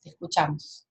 te escuchamos.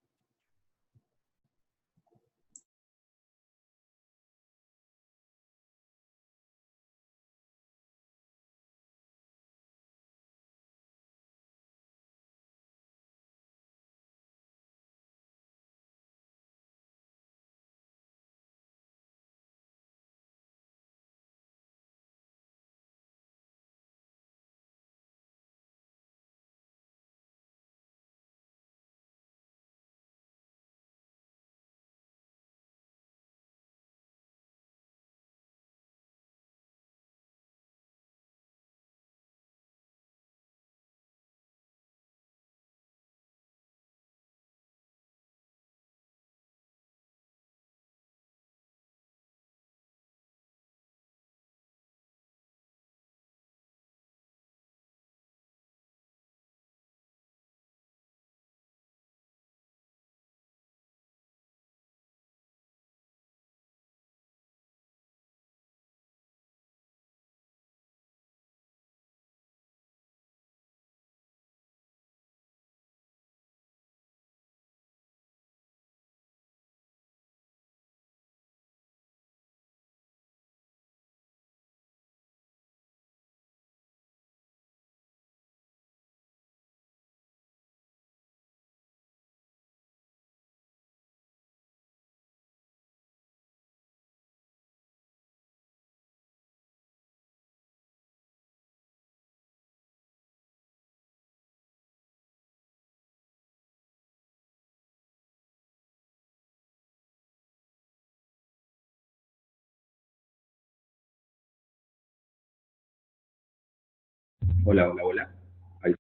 Hola, hola, hola. Ahí.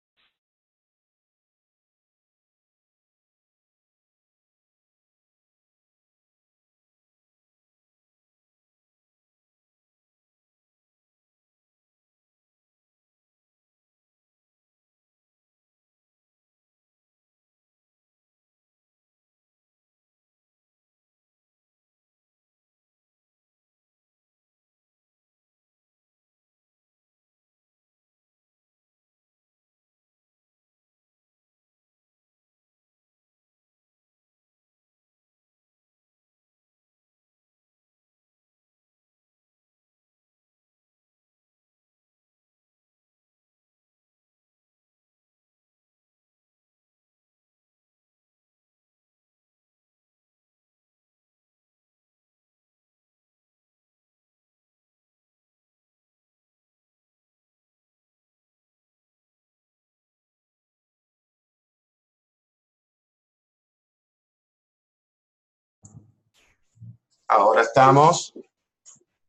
Ahora estamos.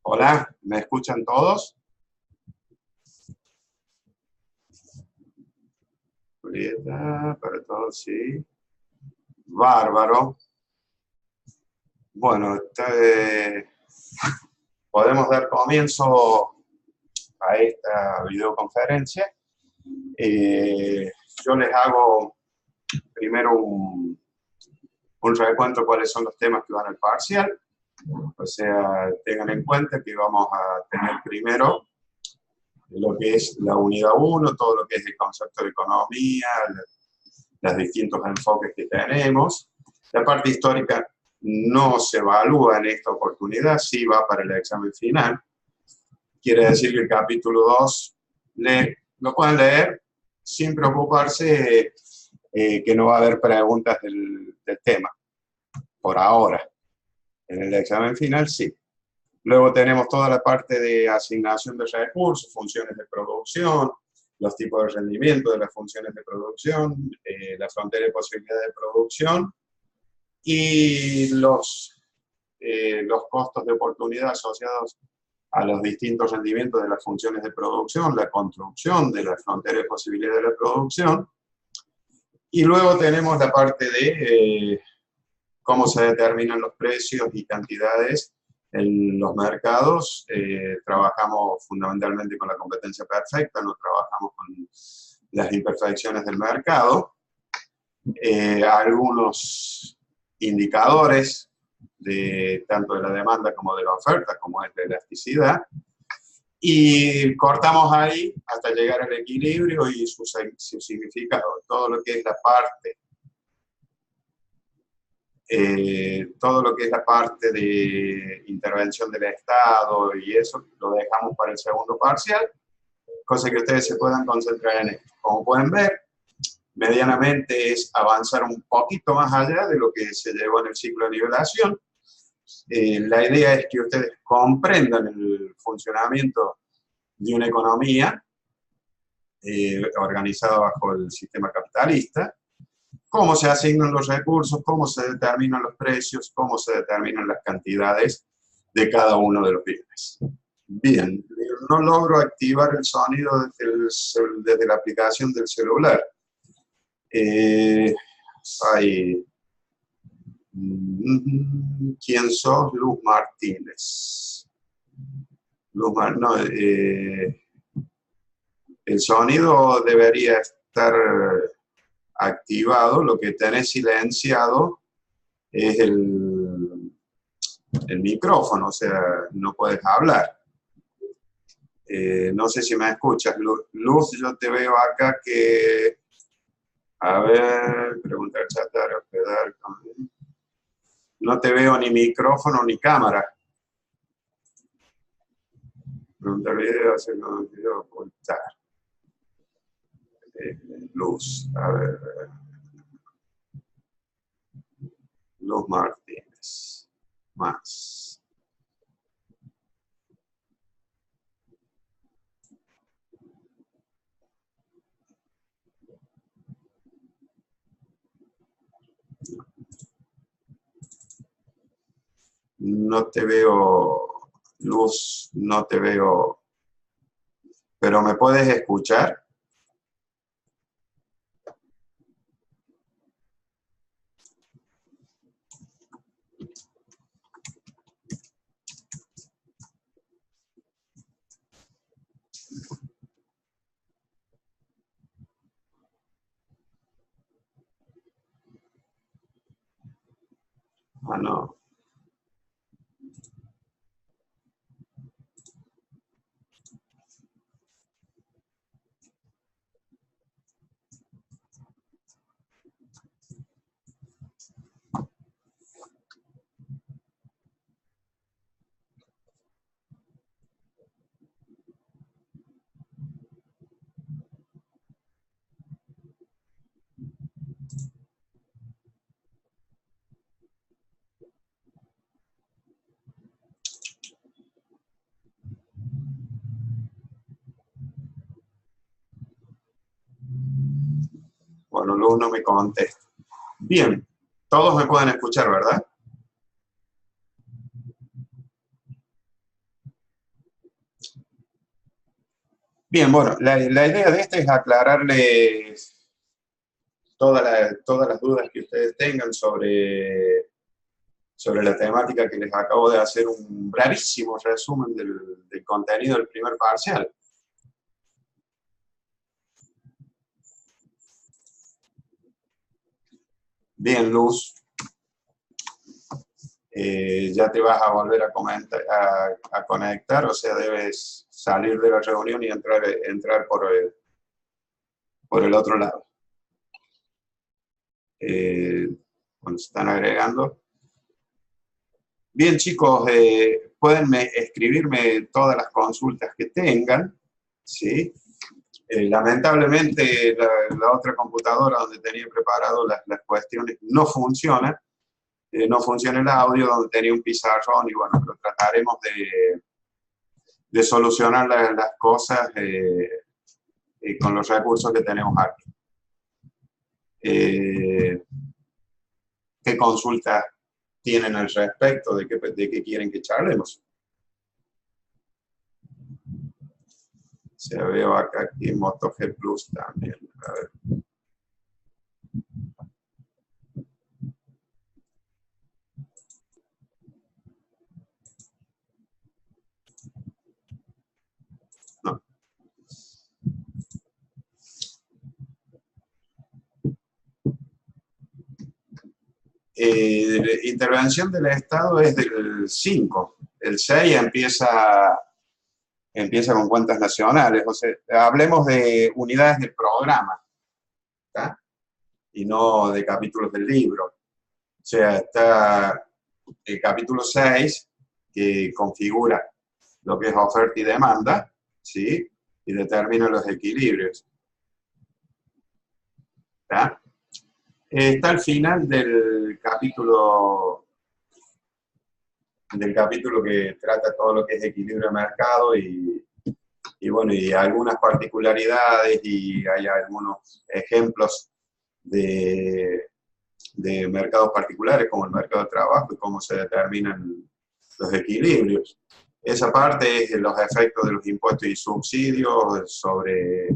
Hola, ¿me escuchan todos? Julieta, para todos, sí. Bárbaro. Bueno, podemos dar comienzo a esta videoconferencia. Yo les hago primero un recuento de cuáles son los temas que van al parcial. O sea, tengan en cuenta que vamos a tener primero lo que es la unidad 1, todo lo que es el concepto de economía, los distintos enfoques que tenemos. La parte histórica no se evalúa en esta oportunidad, sí va para el examen final. Quiere decir que el capítulo 2 lo pueden leer sin preocuparse que no va a haber preguntas del tema, por ahora. En el examen final sí. Luego tenemos toda la parte de asignación de recursos, funciones de producción, los tipos de rendimiento de las funciones de producción, la frontera de posibilidades de producción y los costos de oportunidad asociados a los distintos rendimientos de las funciones de producción, la construcción de la frontera de posibilidades de la producción. Y luego tenemos la parte de cómo se determinan los precios y cantidades en los mercados. Trabajamos fundamentalmente con la competencia perfecta, no trabajamos con las imperfecciones del mercado. Algunos indicadores tanto de la demanda como de la oferta, como es la elasticidad, y cortamos ahí hasta llegar al equilibrio y su significado. Todo lo que es la parte Todo lo que es la parte de intervención del Estado y eso lo dejamos para el segundo parcial, cosa que ustedes se puedan concentrar en esto. Como pueden ver, medianamente es avanzar un poquito más allá de lo que se llevó en el ciclo de nivelación. La idea es que ustedes comprendan el funcionamiento de una economía organizada bajo el sistema capitalista, cómo se asignan los recursos, cómo se determinan los precios, cómo se determinan las cantidades de cada uno de los bienes. Bien, no logro activar el sonido desde la aplicación del celular. ¿Quién sos? Luz Martínez. No, el sonido debería estar activado, lo que tenés silenciado es el micrófono, o sea, no puedes hablar. No sé si me escuchas, Luz, yo te veo acá que... A ver, preguntar, chatar, hospedar... No te veo ni micrófono ni cámara. Preguntar video, hacer un video, ocultar. Luz, a ver. Luz Martínez. Más. No te veo, Luz, no te veo, pero ¿me puedes escuchar? Ah, no. Bueno, Luz no me contesta. Bien, todos me pueden escuchar, ¿verdad? Bien, bueno, la idea de este es aclararles todas las dudas que ustedes tengan sobre la temática que les acabo de hacer un brevísimo resumen del contenido del primer parcial. Bien, Luz. Ya te vas a volver a conectar, o sea, debes salir de la reunión y entrar por el otro lado. Bueno, se están agregando. Bien, chicos, pueden escribirme todas las consultas que tengan, ¿sí? Lamentablemente, la otra computadora donde tenía preparado las cuestiones no funciona. No funciona el audio, donde tenía un pizarrón, y bueno, pero trataremos de solucionar las cosas con los recursos que tenemos aquí. ¿Qué consultas tienen al respecto? ¿De qué quieren que charlemos? Se veo acá aquí MotoG Plus también. A ver. No. Intervención del Estado es del 5. El 6 empieza con cuentas nacionales. O sea, hablemos de unidades del programa, ¿tá? Y no de capítulos del libro. sea, está el capítulo 6, que configura lo que es oferta y demanda, ¿sí? Y determina los equilibrios. ¿Está? Está al final del capítulo que trata todo lo que es equilibrio de mercado y bueno, y algunas particularidades y hay algunos ejemplos de mercados particulares como el mercado de trabajo y cómo se determinan los equilibrios. Esa parte es los efectos de los impuestos y subsidios sobre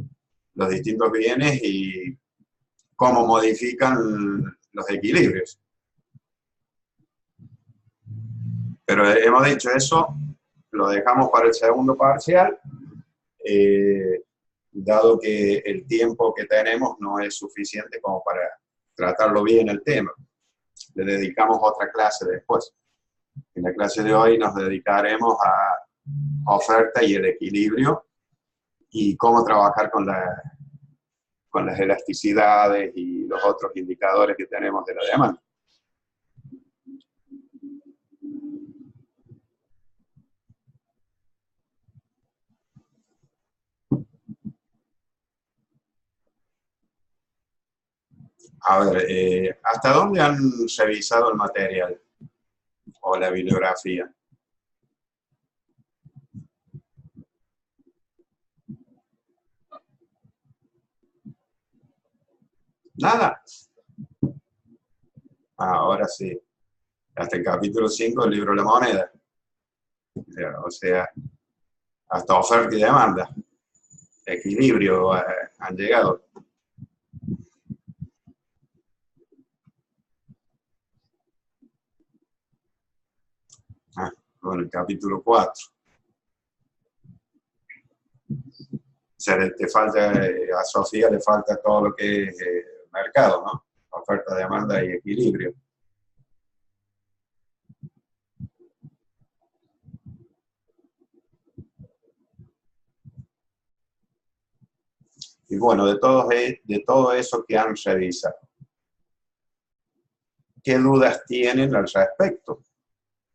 los distintos bienes y cómo modifican los equilibrios. Pero hemos dicho eso, lo dejamos para el segundo parcial, dado que el tiempo que tenemos no es suficiente como para tratarlo bien el tema. Le dedicamos otra clase después. En la clase de hoy nos dedicaremos a oferta y el equilibrio y cómo trabajar con las elasticidades y los otros indicadores que tenemos de la demanda. A ver, ¿hasta dónde han revisado el material o la bibliografía? Nada. Ahora sí. Hasta el capítulo 5 del libro La Moneda. O sea, hasta oferta y demanda. Equilibrio han llegado. Bueno, el capítulo 4. O sea, te falta, a Sofía le falta todo lo que es mercado, ¿no? Oferta, demanda y equilibrio. Y bueno, de todo eso que han revisado, ¿qué dudas tienen al respecto?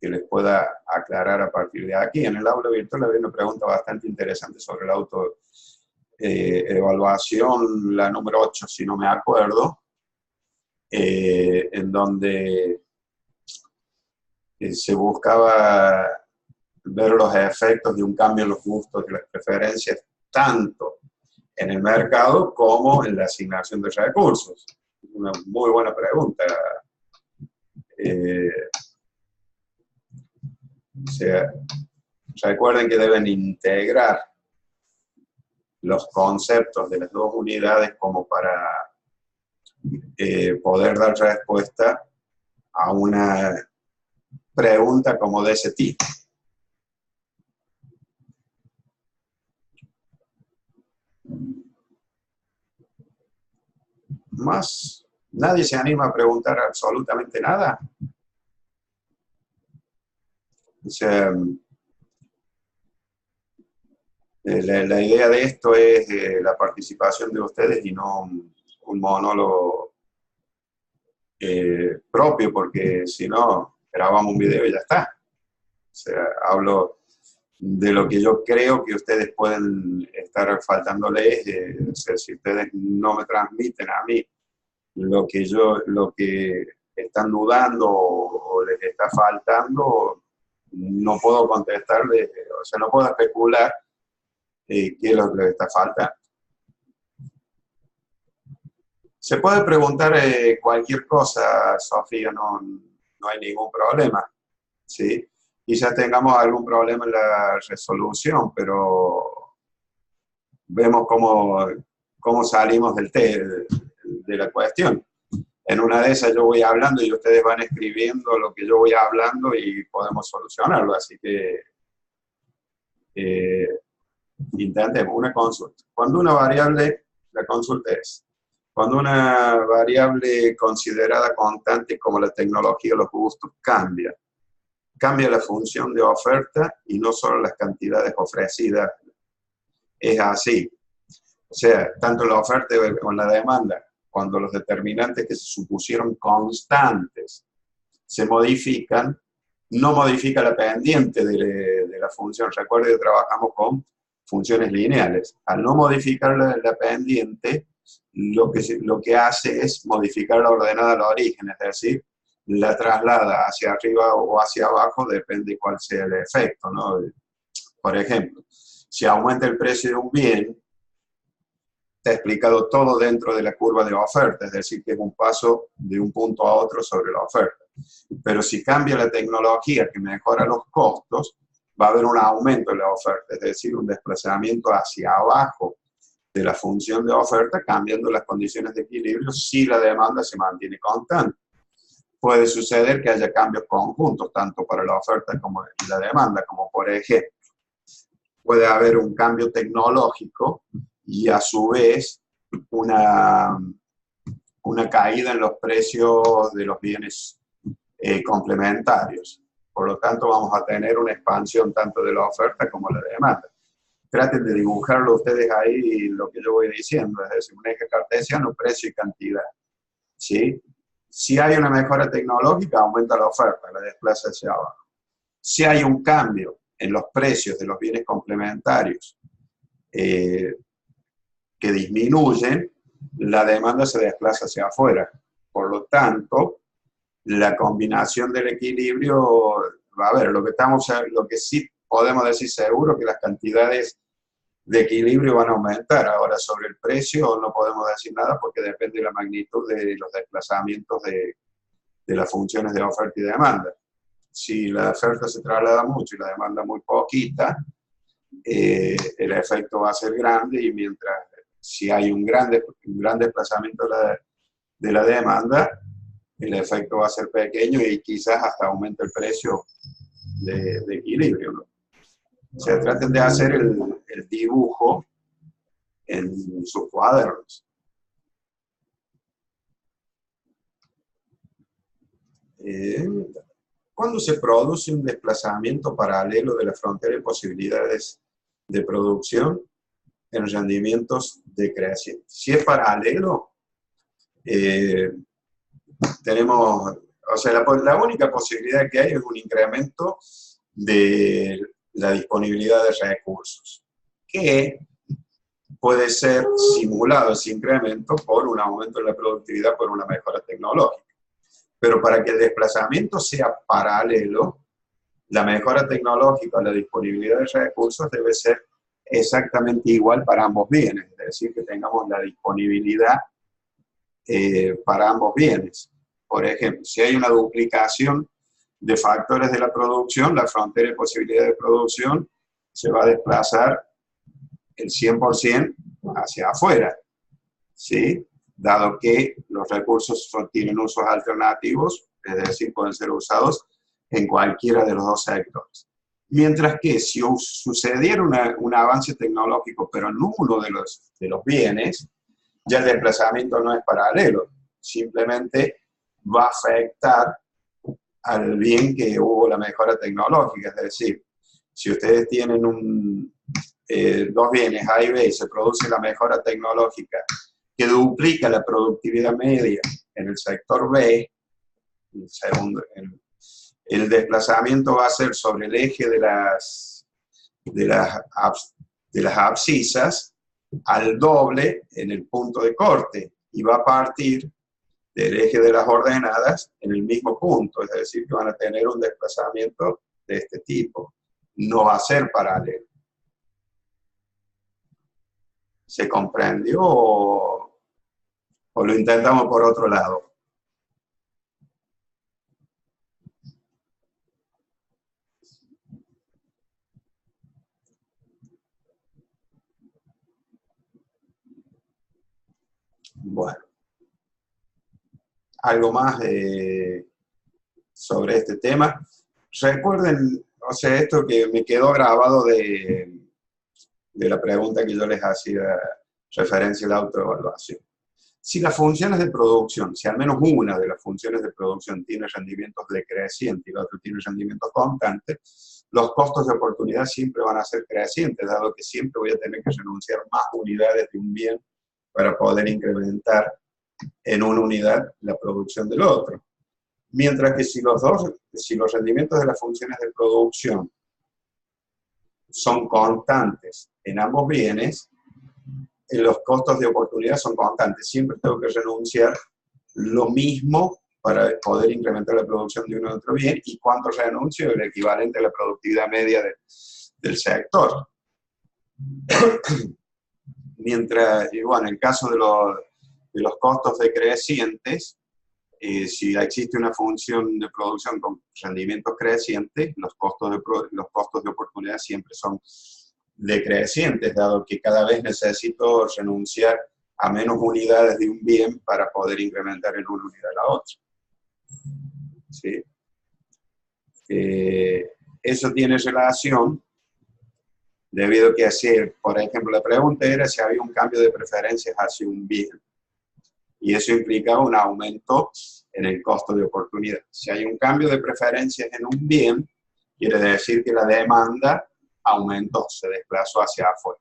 Que les pueda aclarar a partir de aquí. En el aula virtual había una pregunta bastante interesante sobre la autoevaluación, la número 8, si no me acuerdo, en donde se buscaba ver los efectos de un cambio en los gustos y las preferencias, tanto en el mercado como en la asignación de recursos. Una muy buena pregunta. O sea, recuerden que deben integrar los conceptos de las dos unidades como para poder dar respuesta a una pregunta como de ese tipo. Más, nadie se anima a preguntar absolutamente nada. O sea, la idea de esto es la participación de ustedes y no un monólogo propio, porque si no, grabamos un video y ya está. O sea, hablo de lo que yo creo que ustedes pueden estar faltándoles, o sea, si ustedes no me transmiten a mí lo que están dudando o les está faltando, no puedo contestarles, o sea, no puedo especular qué es lo que les está faltando. Se puede preguntar cualquier cosa, Sofía, no hay ningún problema, ¿sí? Quizás tengamos algún problema en la resolución, pero vemos cómo salimos de la cuestión. En una de esas yo voy hablando y ustedes van escribiendo lo que yo voy hablando y podemos solucionarlo. Así que intentemos una consulta. Cuando una variable, la consulta es, cuando una variable considerada constante como la tecnología o los gustos cambia la función de oferta y no solo las cantidades ofrecidas. Es así. O sea, tanto la oferta como la demanda, cuando los determinantes que se supusieron constantes se modifican, no modifica la pendiente de la función. Recuerde que trabajamos con funciones lineales. Al no modificar la pendiente, lo que hace es modificar la ordenada al origen, es decir, la traslada hacia arriba o hacia abajo, depende cuál sea el efecto, ¿no? Por ejemplo, si aumenta el precio de un bien, está explicado todo dentro de la curva de oferta, es decir, que es un paso de un punto a otro sobre la oferta. Pero si cambia la tecnología que mejora los costos, va a haber un aumento en la oferta, es decir, un desplazamiento hacia abajo de la función de oferta, cambiando las condiciones de equilibrio si la demanda se mantiene constante. Puede suceder que haya cambios conjuntos, tanto para la oferta como la demanda, como por ejemplo, puede haber un cambio tecnológico y a su vez una caída en los precios de los bienes complementarios. Por lo tanto, vamos a tener una expansión tanto de la oferta como de la demanda. Traten de dibujarlo ustedes ahí lo que yo voy diciendo, es decir, un eje cartesiano, precio y cantidad. ¿Sí? Si hay una mejora tecnológica, aumenta la oferta, la desplaza hacia abajo. Si hay un cambio en los precios de los bienes complementarios que disminuyen, la demanda se desplaza hacia afuera. Por lo tanto, la combinación del equilibrio, a ver, lo que sí podemos decir seguro que las cantidades de equilibrio van a aumentar. Ahora, sobre el precio no podemos decir nada porque depende de la magnitud de los desplazamientos de las funciones de oferta y demanda. Si la oferta se traslada mucho y la demanda muy poquita, el efecto va a ser grande, y mientras si hay un gran desplazamiento de la demanda, el efecto va a ser pequeño y quizás hasta aumente el precio de equilibrio, ¿no? O sea, traten de hacer el dibujo en sus cuadernos. ¿Cuándo se produce un desplazamiento paralelo de la frontera de posibilidades de producción en rendimientos decrecientes? Si es paralelo, tenemos, o sea, la única posibilidad que hay es un incremento de la disponibilidad de recursos, que puede ser simulado ese incremento por un aumento en la productividad, por una mejora tecnológica. Pero para que el desplazamiento sea paralelo, la mejora tecnológica o la disponibilidad de recursos debe ser exactamente igual para ambos bienes, es decir, que tengamos la disponibilidad para ambos bienes. Por ejemplo, si hay una duplicación de factores de la producción, la frontera de posibilidad de producción se va a desplazar el 100% hacia afuera, ¿sí? Dado que los recursos tienen usos alternativos, es decir, pueden ser usados en cualquiera de los dos sectores. Mientras que si sucediera un avance tecnológico, pero en uno de los bienes, ya el desplazamiento no es paralelo, simplemente va a afectar al bien que hubo la mejora tecnológica. Es decir, si ustedes tienen dos bienes A y B y se produce la mejora tecnológica que duplica la productividad media en el sector B, el desplazamiento va a ser sobre el eje de las abscisas al doble en el punto de corte, y va a partir del eje de las ordenadas en el mismo punto, es decir, que van a tener un desplazamiento de este tipo. No va a ser paralelo. ¿Se comprendió o lo intentamos por otro lado? Bueno, algo más sobre este tema. Recuerden, o sea, esto que me quedó grabado de la pregunta que yo les hacía referencia a la autoevaluación. Si las funciones de producción, si al menos una de las funciones de producción tiene rendimientos decrecientes y la otra tiene rendimientos constantes, los costos de oportunidad siempre van a ser crecientes, dado que siempre voy a tener que renunciar más unidades de un bien para poder incrementar en una unidad la producción del otro. Mientras que si los rendimientos de las funciones de producción son constantes en ambos bienes, los costos de oportunidad son constantes. Siempre tengo que renunciar lo mismo para poder incrementar la producción de uno u otro bien, y cuánto renuncio, el equivalente a la productividad media del sector. Mientras, y bueno, en el caso de los costos decrecientes, si existe una función de producción con rendimientos crecientes, los costos de oportunidad siempre son decrecientes, dado que cada vez necesito renunciar a menos unidades de un bien para poder incrementar en una unidad la otra. ¿Sí? Eso tiene relación debido a que hacer, por ejemplo, la pregunta era si había un cambio de preferencias hacia un bien. Y eso implicaba un aumento en el costo de oportunidad. Si hay un cambio de preferencias en un bien, quiere decir que la demanda aumentó, se desplazó hacia afuera.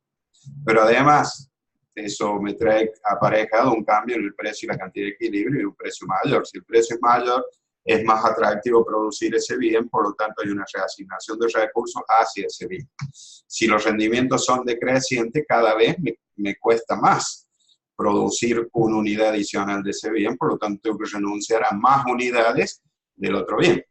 Pero además, eso me trae aparejado un cambio en el precio y la cantidad de equilibrio y un precio mayor. Si el precio es mayor, es más atractivo producir ese bien, por lo tanto hay una reasignación de recursos hacia ese bien. Si los rendimientos son decrecientes, cada vez me cuesta más producir una unidad adicional de ese bien, por lo tanto tengo que renunciar a más unidades del otro bien.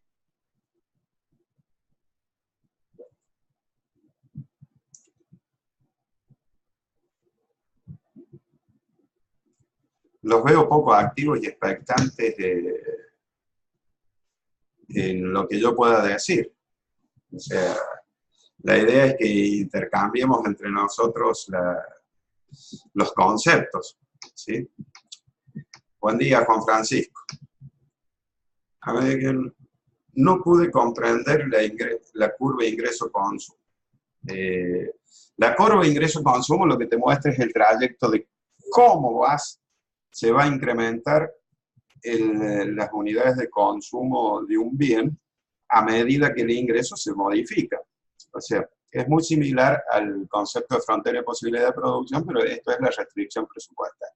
Los veo poco activos y expectantes en lo que yo pueda decir. O sea, la idea es que intercambiemos entre nosotros los conceptos, ¿sí? Buen día, Juan Francisco. A ver, no pude comprender la curva de ingreso-consumo. La curva de ingreso-consumo lo que te muestra es el trayecto de cómo se va a incrementar las unidades de consumo de un bien a medida que el ingreso se modifica. O sea, es muy similar al concepto de frontera de posibilidad de producción, pero esto es la restricción presupuestaria.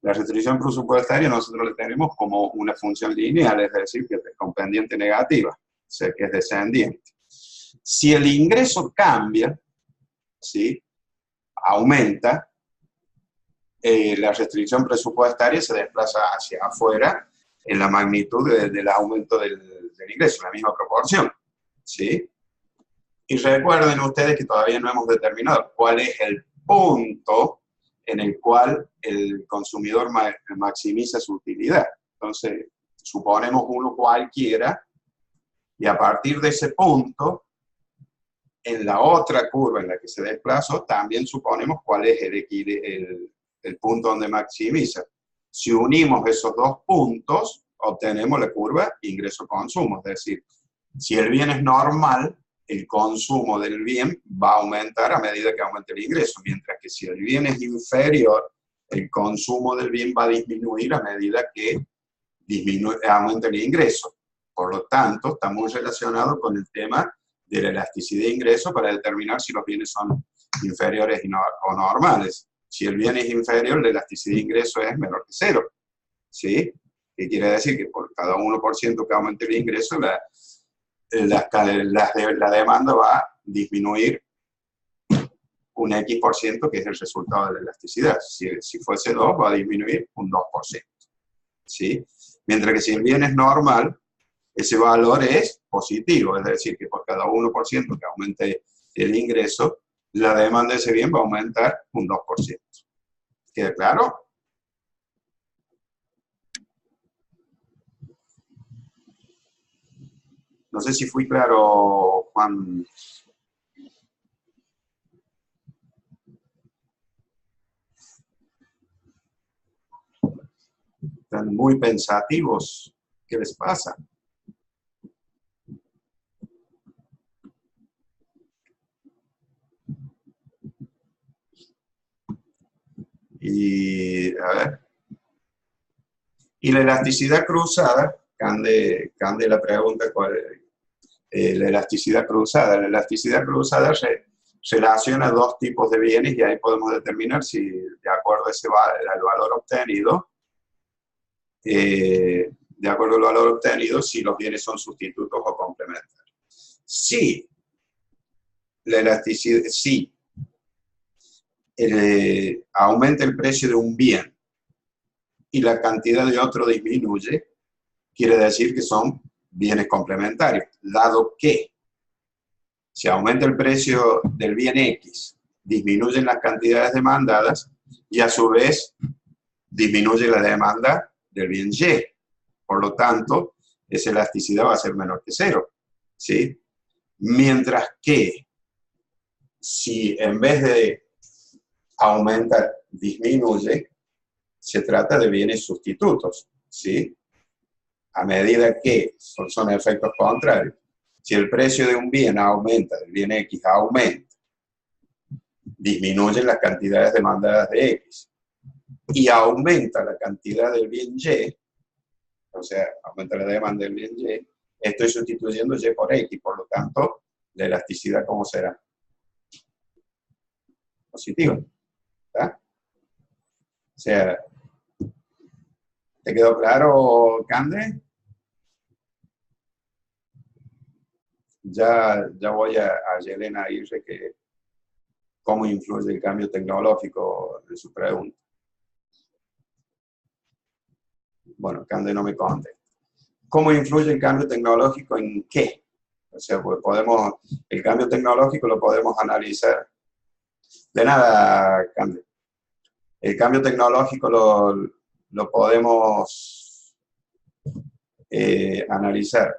La restricción presupuestaria nosotros la tenemos como una función lineal, es decir, que es con pendiente negativa, o sea, que es descendiente. Si el ingreso cambia, ¿sí?, aumenta, la restricción presupuestaria se desplaza hacia afuera en la magnitud del aumento del ingreso, en la misma proporción, ¿sí? Y recuerden ustedes que todavía no hemos determinado cuál es el punto en el cual el consumidor maximiza su utilidad. Entonces, suponemos uno cualquiera, y a partir de ese punto, en la otra curva en la que se desplazó, también suponemos cuál es el punto donde maximiza. Si unimos esos dos puntos, obtenemos la curva ingreso-consumo. Es decir, si el bien es normal, el consumo del bien va a aumentar a medida que aumente el ingreso, mientras que si el bien es inferior, el consumo del bien va a disminuir a medida que aumente el ingreso. Por lo tanto, está muy relacionado con el tema de la elasticidad de ingreso para determinar si los bienes son inferiores o normales. Si el bien es inferior, la elasticidad de ingreso es menor que 0. ¿Sí? ¿Qué quiere decir? Que por cada 1% que aumente el ingreso, la demanda va a disminuir un X%, que es el resultado de la elasticidad. Si fuese 2, va a disminuir un 2%. ¿Sí? Mientras que si el bien es normal, ese valor es positivo, es decir, que por cada 1% que aumente el ingreso, la demanda de ese bien va a aumentar un 2%. ¿Queda claro? No sé si fui claro, Juan. Están muy pensativos. ¿Qué les pasa? Y, a ver. Y la elasticidad cruzada, cande la pregunta cuál es la elasticidad cruzada. La elasticidad cruzada relaciona dos tipos de bienes y ahí podemos determinar si, de acuerdo a ese al valor obtenido, de acuerdo al valor obtenido, si los bienes son sustitutos o complementarios. Si la elasticidad, si aumenta el precio de un bien y la cantidad de otro disminuye, quiere decir que son bienes complementarios, dado que si aumenta el precio del bien X, disminuyen las cantidades demandadas y a su vez disminuye la demanda del bien Y. Por lo tanto, esa elasticidad va a ser menor que cero, ¿sí? Mientras que si en vez de aumentar, disminuye, se trata de bienes sustitutos, ¿sí? A medida que son efectos contrarios. Si el precio de un bien aumenta, del bien X aumenta, disminuyen las cantidades demandadas de X y aumenta la cantidad del bien Y, o sea, aumenta la demanda del bien Y, estoy sustituyendo Y por X, por lo tanto, la elasticidad, ¿cómo será? Positiva. ¿Está? O sea, ¿te quedó claro, Cande? Ya voy a Yelena Aguirre, que cómo influye el cambio tecnológico de su pregunta. Bueno, Cande no me contesta. ¿Cómo influye el cambio tecnológico en qué? O sea, pues el cambio tecnológico lo podemos analizar. De nada, Cande. El cambio tecnológico lo podemos analizar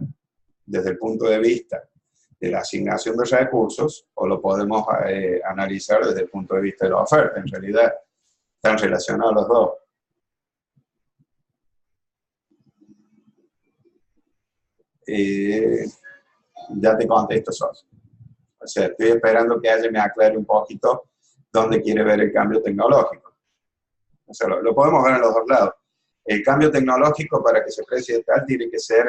desde el punto de vista de la asignación de recursos o lo podemos analizar desde el punto de vista de la oferta. En realidad, están relacionados los dos. Ya te contesto, Sos. O sea, estoy esperando que alguien me aclare un poquito dónde quiere ver el cambio tecnológico. O sea, lo podemos ver en los dos lados. El cambio tecnológico, para que se precie tal, tiene que ser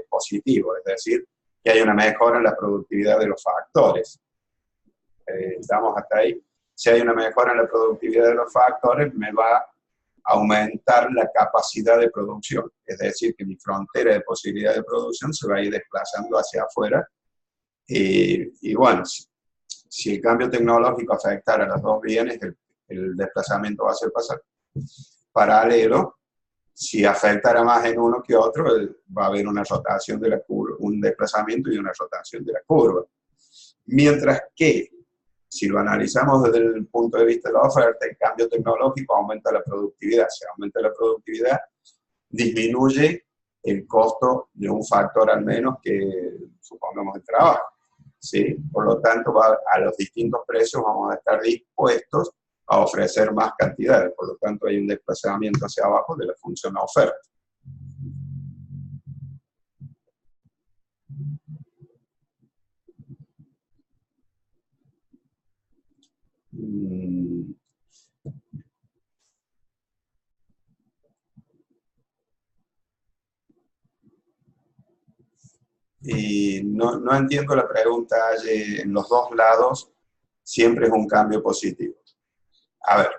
positivo, es decir, que hay una mejora en la productividad de los factores. Estamos hasta ahí. Si hay una mejora en la productividad de los factores, me va a aumentar la capacidad de producción. Es decir, que mi frontera de posibilidad de producción se va a ir desplazando hacia afuera. Y bueno, si el cambio tecnológico afectara a los dos bienes, el desplazamiento va a ser paralelo. Si afectara más en uno que otro, va a haber una rotación de la curva, un desplazamiento y una rotación de la curva. Mientras que, si lo analizamos desde el punto de vista de la oferta, el cambio tecnológico aumenta la productividad. Si aumenta la productividad, disminuye el costo de un factor al menos que, supongamos, el trabajo, ¿sí? Por lo tanto, a los distintos precios vamos a estar dispuestos a ofrecer más cantidades. Por lo tanto, hay un desplazamiento hacia abajo de la función oferta. Y no entiendo la pregunta. En los dos lados siempre es un cambio positivo. A ver,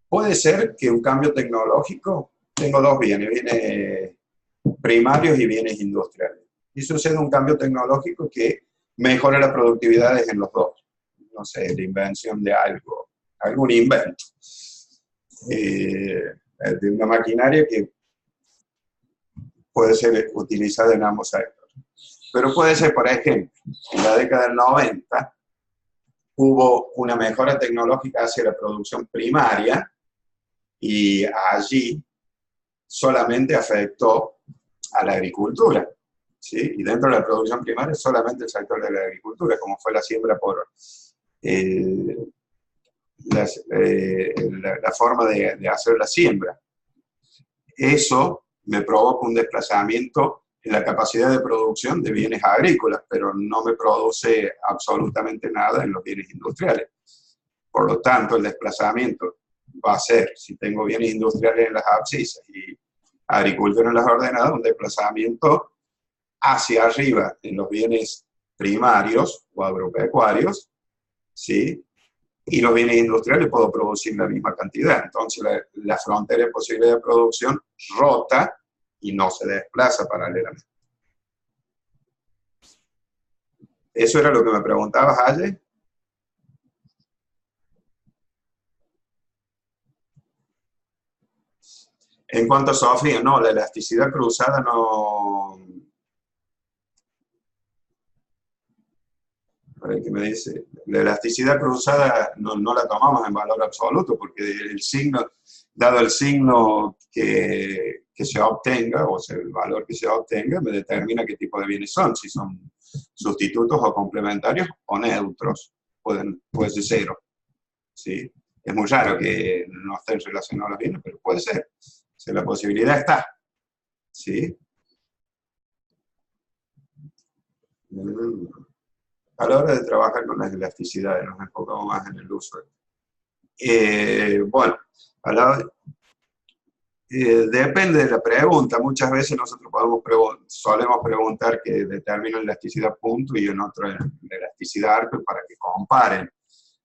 puede ser que un cambio tecnológico, tengo dos bienes primarios y bienes industriales. Y sucede un cambio tecnológico que mejora las productividades en los dos. No sé, la invención de algo, algún invento. De una maquinaria que puede ser utilizada en ambos sectores. Pero puede ser, por ejemplo, en la década del 90, hubo una mejora tecnológica hacia la producción primaria y allí solamente afectó a la agricultura, ¿sí? Y dentro de la producción primaria solamente el sector de la agricultura, como fue la siembra por la forma de hacer la siembra. Eso me provoca un desplazamiento en la capacidad de producción de bienes agrícolas, pero no me produce absolutamente nada en los bienes industriales. Por lo tanto, el desplazamiento va a ser, si tengo bienes industriales en las abscisas y agricultura en las ordenadas, un desplazamiento hacia arriba en los bienes primarios o agropecuarios, ¿sí? y los bienes industriales puedo producir la misma cantidad. Entonces la frontera de posibilidad de producción rota y no se desplaza paralelamente. ¿Eso era lo que me preguntabas, ayer? En cuanto a Sofía, no, la elasticidad cruzada no... A ver qué me dice. La elasticidad cruzada no la tomamos en valor absoluto, porque el signo, dado el signo que se obtenga, o sea, el valor que se obtenga, me determina qué tipo de bienes son, si son sustitutos o complementarios o neutros, puede ser cero. ¿Sí? Es muy raro que no estén relacionados los bienes, pero puede ser. O sea, la posibilidad está. ¿Sí? A la hora de trabajar con las elasticidades, nos enfocamos más en el uso. Bueno, depende de la pregunta. Muchas veces nosotros solemos preguntar que determina la elasticidad punto y en otro la elasticidad arco para que comparen.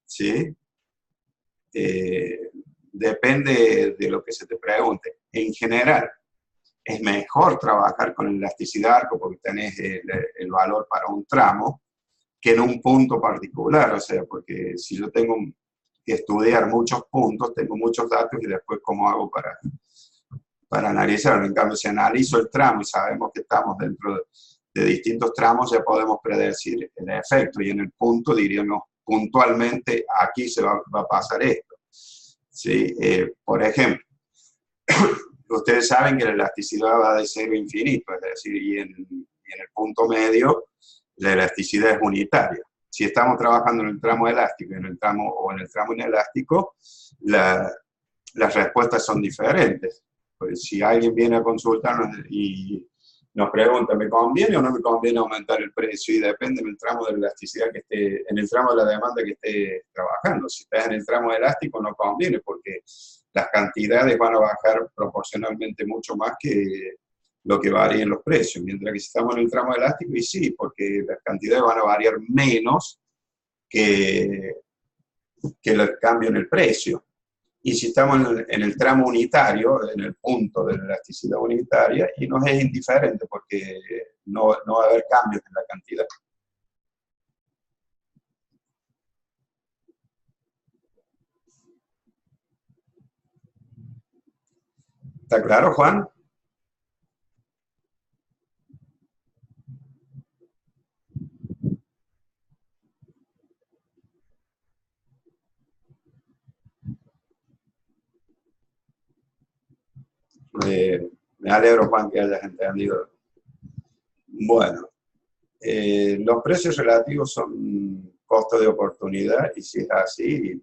¿Sí? Depende de lo que se te pregunte. En general, es mejor trabajar con elasticidad arco porque tenés el valor para un tramo que en un punto particular. O sea, porque si yo tengo que estudiar muchos puntos, tengo muchos datos y después cómo hago para analizarlo. En cambio, si analizo el tramo y sabemos que estamos dentro de distintos tramos, ya podemos predecir el efecto. Y en el punto diríamos puntualmente, aquí se va a pasar esto. ¿Sí? Por ejemplo, ustedes saben que la elasticidad va de 0 a infinito, es decir, y en el punto medio la elasticidad es unitaria. Si estamos trabajando en el tramo elástico en el tramo inelástico, las respuestas son diferentes. Pues si alguien viene a consultarnos y nos pregunta, ¿me conviene o no me conviene aumentar el precio? Y depende del tramo de la elasticidad que esté, en el tramo de la demanda que esté trabajando. Si estás en el tramo elástico no conviene porque las cantidades van a bajar proporcionalmente mucho más que lo que varía en los precios. Mientras que si estamos en el tramo elástico, y sí, porque las cantidades van a variar menos que el cambio en el precio. Y si estamos en el tramo unitario, en el punto de la elasticidad unitaria, y nos es indiferente porque no va a haber cambios en la cantidad. ¿Está claro, Juan? Me alegro, Juan, que hayas entendido. Bueno, los precios relativos son costo de oportunidad, y si es así,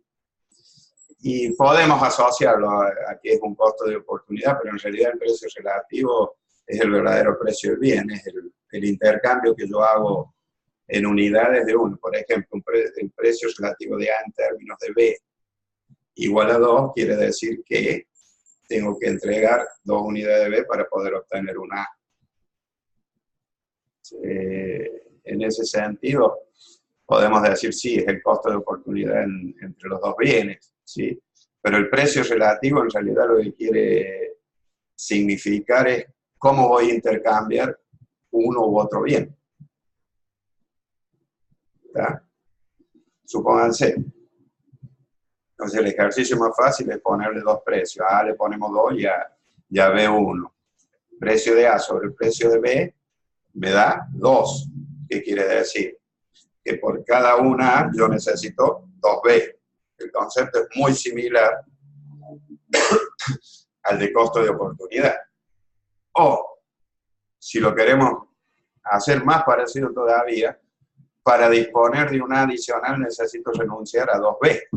y podemos asociarlo a que es un costo de oportunidad, pero en realidad el precio relativo es el verdadero precio del bien, es el intercambio que yo hago en unidades de uno. Por ejemplo, el precio relativo de A en términos de B igual a 2 quiere decir que tengo que entregar 2 unidades de B para poder obtener una A. En ese sentido, podemos decir, sí, es el costo de oportunidad entre los dos bienes, ¿sí? Pero el precio relativo en realidad lo que quiere significar es cómo voy a intercambiar uno u otro bien. ¿Está? Supónganse. Entonces el ejercicio más fácil es ponerle dos precios. A le ponemos 2 y a B 1. Precio de A sobre el precio de B me da 2. ¿Qué quiere decir? Que por cada una A yo necesito 2B. El concepto es muy similar al de costo de oportunidad. O, si lo queremos hacer más parecido todavía, para disponer de una adicional necesito renunciar a 2B.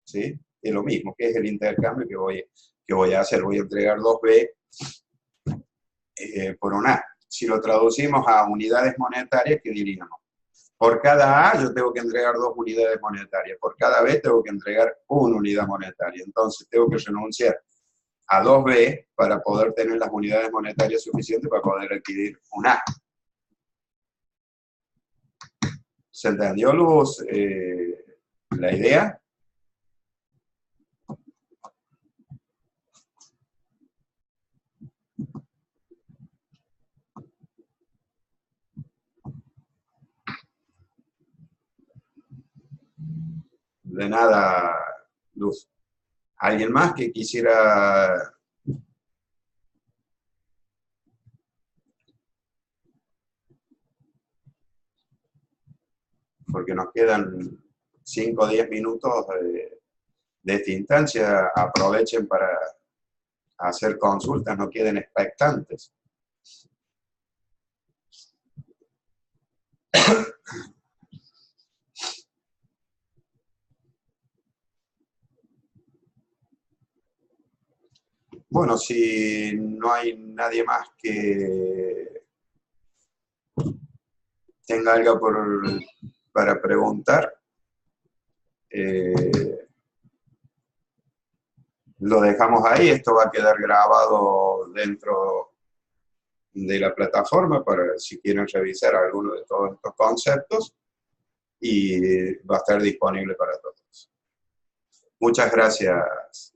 ¿Sí? Es lo mismo, que es el intercambio que voy a hacer. Voy a entregar 2B por una A. Si lo traducimos a unidades monetarias, ¿qué diríamos? Por cada A yo tengo que entregar 2 unidades monetarias. Por cada B tengo que entregar 1 unidad monetaria. Entonces tengo que renunciar a 2B para poder tener las unidades monetarias suficientes para poder adquirir un A. ¿Se entendió, Luz, la idea? De nada, Luz. ¿Alguien más que quisiera? Porque nos quedan 5 o 10 minutos de esta instancia. Aprovechen para hacer consultas, no queden expectantes. Bueno, si no hay nadie más que tenga algo para preguntar, lo dejamos ahí. Esto va a quedar grabado dentro de la plataforma para si quieren revisar alguno de todos estos conceptos, y va a estar disponible para todos. Muchas gracias.